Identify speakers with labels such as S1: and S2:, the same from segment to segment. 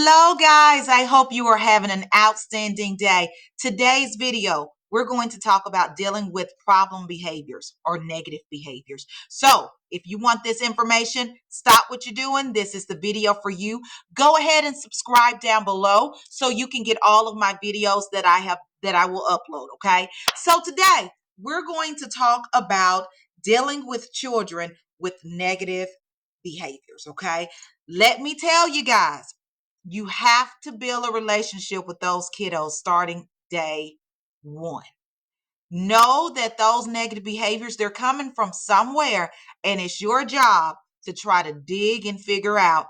S1: Hello, guys. I hope you are having an outstanding day. Today's video, we're going to talk about dealing with problem behaviors or negative behaviors. So, if you want this information, stop what you're doing. This is the video for you. Go ahead and subscribe down below so you can get all of my videos that I will upload, okay? So, today, we're going to talk about dealing with children with negative behaviors, okay? Let me tell you guys, you have to build a relationship with those kiddos starting day one. Know that those negative behaviors, they're coming from somewhere, and it's your job to try to dig and figure out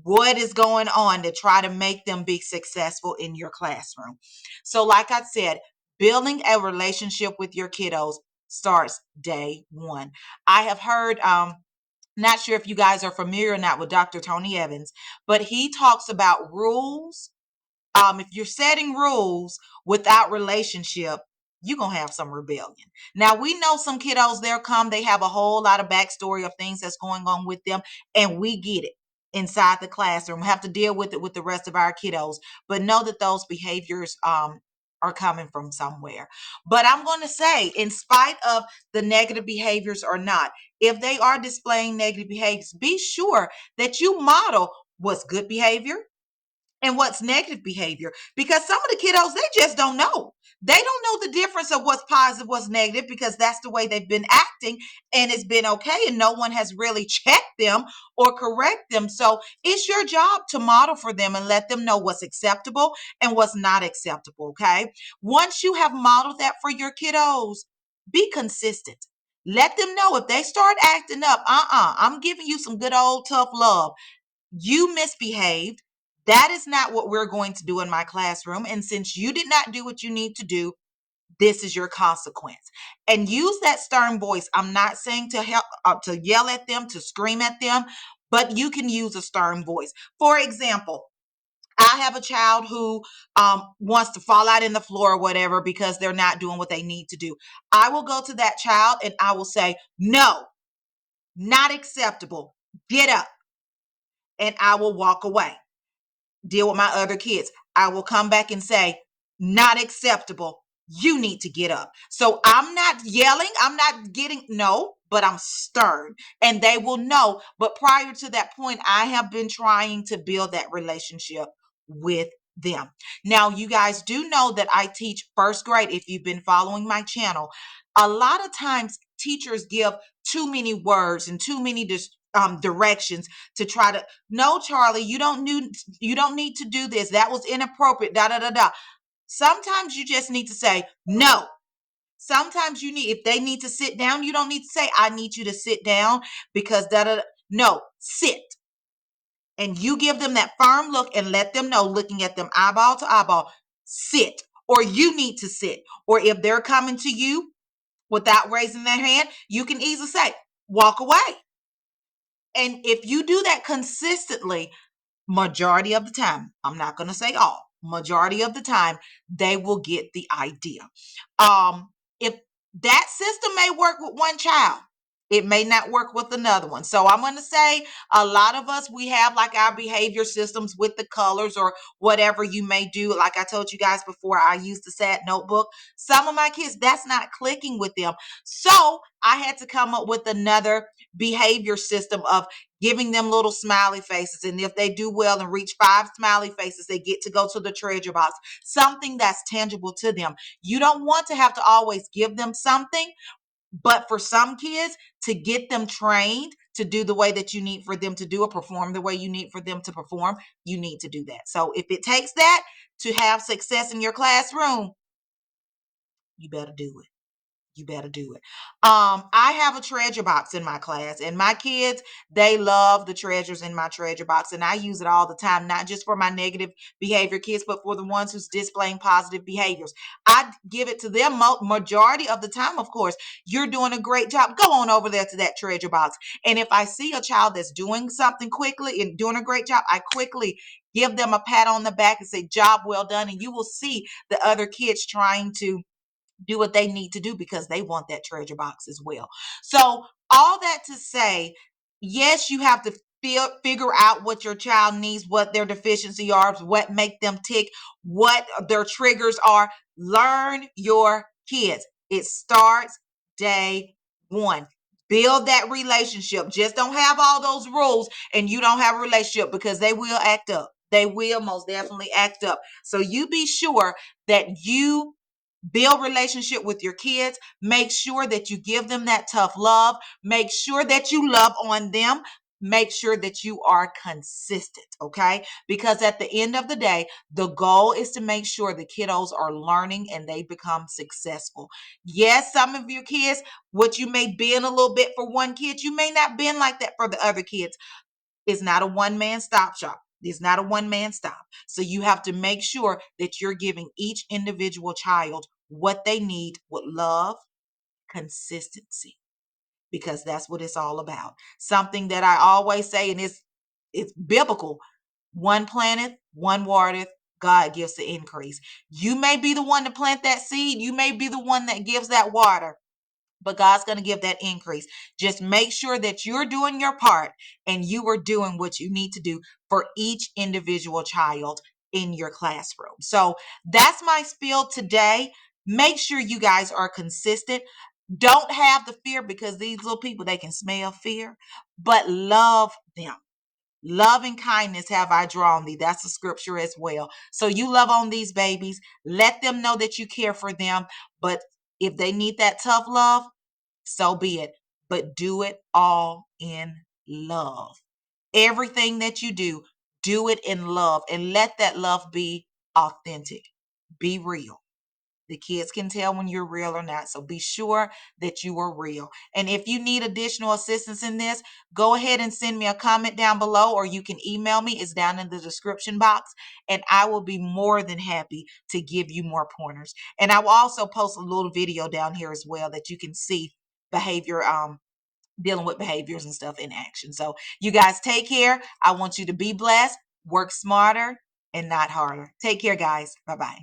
S1: what is going on to try to make them be successful in your classroom. So, like I said, building a relationship with your kiddos starts day one. I have heard, not sure if you guys are familiar or not with Dr. Tony Evans, but he talks about rules. If you're setting rules without relationship, you're going to have some rebellion. Now, we know some kiddos, they have a whole lot of backstory of things that's going on with them, and we get it inside the classroom. We have to deal with it with the rest of our kiddos, but know that those behaviors are coming from somewhere. But I'm going to say, in spite of the negative behaviors or not, if they are displaying negative behaviors, be sure that you model what's good behavior and what's negative behavior, because some of the kiddos, they just don't know. They don't know the difference of what's positive, what's negative, because that's the way they've been acting, and it's been okay, and no one has really checked them or correct them. So it's your job to model for them and let them know what's acceptable and what's not acceptable, okay? Once you have modeled that for your kiddos, be consistent. Let them know if they start acting up, I'm giving you some good old tough love. You misbehaved. That is not what we're going to do in my classroom. And since you did not do what you need to do, this is your consequence. And use that stern voice. I'm not saying to help to yell at them, to scream at them, but you can use a stern voice. For example, I have a child who wants to fall out in the floor or whatever because they're not doing what they need to do. I will go to that child and I will say, no, not acceptable. Get up. And I will walk away. Deal with my other kids. I will come back and say, not acceptable. You need to get up. So I'm not yelling. I'm not no, but I'm stern, and they will know. But prior to that point, I have been trying to build that relationship with them. Now, you guys do know that I teach first grade. If you've been following my channel, a lot of times teachers give too many words and too many directions to try to, no, Charlie, you don't need to do this. That was inappropriate. Da da da da. Sometimes you just need to say no. Sometimes if they need to sit down, you don't need to say, I need you to sit down because da da da. No, sit. And you give them that firm look and let them know, looking at them eyeball to eyeball, sit, or you need to sit. Or if they're coming to you without raising their hand, you can easily say, walk away. And if you do that consistently, majority of the time, I'm not going to say all, majority of the time, they will get the idea. If that system may work with one child, it may not work with another one. So I'm going to say a lot of us, we have like our behavior systems with the colors or whatever you may do. Like I told you guys before, I used the SAT notebook. Some of my kids, that's not clicking with them. So I had to come up with another behavior system of giving them little smiley faces. And if they do well and reach 5 smiley faces, they get to go to the treasure box, something that's tangible to them. You don't want to have to always give them something, but for some kids, to get them trained to do the way that you need for them to do or perform the way you need for them to perform, you need to do that. So if it takes that to have success in your classroom, you better do it. You better do it. I have a treasure box in my class, and my kids, they love the treasures in my treasure box, and I use it all the time, not just for my negative behavior kids, but for the ones who's displaying positive behaviors. I give it to them majority of the time. Of course, you're doing a great job. Go on over there to that treasure box. And if I see a child that's doing something quickly and doing a great job, I quickly give them a pat on the back and say, job well done. And you will see the other kids trying to do what they need to do because they want that treasure box as well. So all that to say, yes, you have to figure out what your child needs, what their deficiency are, what make them tick, what their triggers are. Learn your kids. It starts day one. Build that relationship. Just don't have all those rules and you don't have a relationship, because they will act up. They will most definitely act up. So you be sure that you build relationship with your kids. Make sure that you give them that tough love. Make sure that you love on them. Make sure that you are consistent, okay? Because at the end of the day, the goal is to make sure the kiddos are learning and they become successful. Yes, some of your kids, what you may bend a little bit for one kid, you may not bend like that for the other kids. It's not a one-man stop shop. It's not a one-man stop. So you have to make sure that you're giving each individual child what they need with love, consistency, because that's what it's all about. Something that I always say, and it's biblical: one planteth, one watereth, God gives the increase. You may be the one to plant that seed. You may be the one that gives that water, but God's going to give that increase. Just make sure that you're doing your part and you are doing what you need to do for each individual child in your classroom. So that's my spiel today. Make sure you guys are consistent. Don't have the fear, because these little people, they can smell fear, but love them. Love and kindness have I drawn thee. That's a scripture as well. So you love on these babies. Let them know that you care for them. But if they need that tough love, so be it. But do it all in love. Everything that you do it in love, and let that love be authentic. Be real. The kids can tell when you're real or not. So be sure that you are real. And if you need additional assistance in this, go ahead and send me a comment down below, or you can email me. It's down in the description box. And I will be more than happy to give you more pointers. And I will also post a little video down here as well that you can see behavior, dealing with behaviors and stuff in action. So you guys take care. I want you to be blessed, work smarter and not harder. Take care, guys. Bye-bye.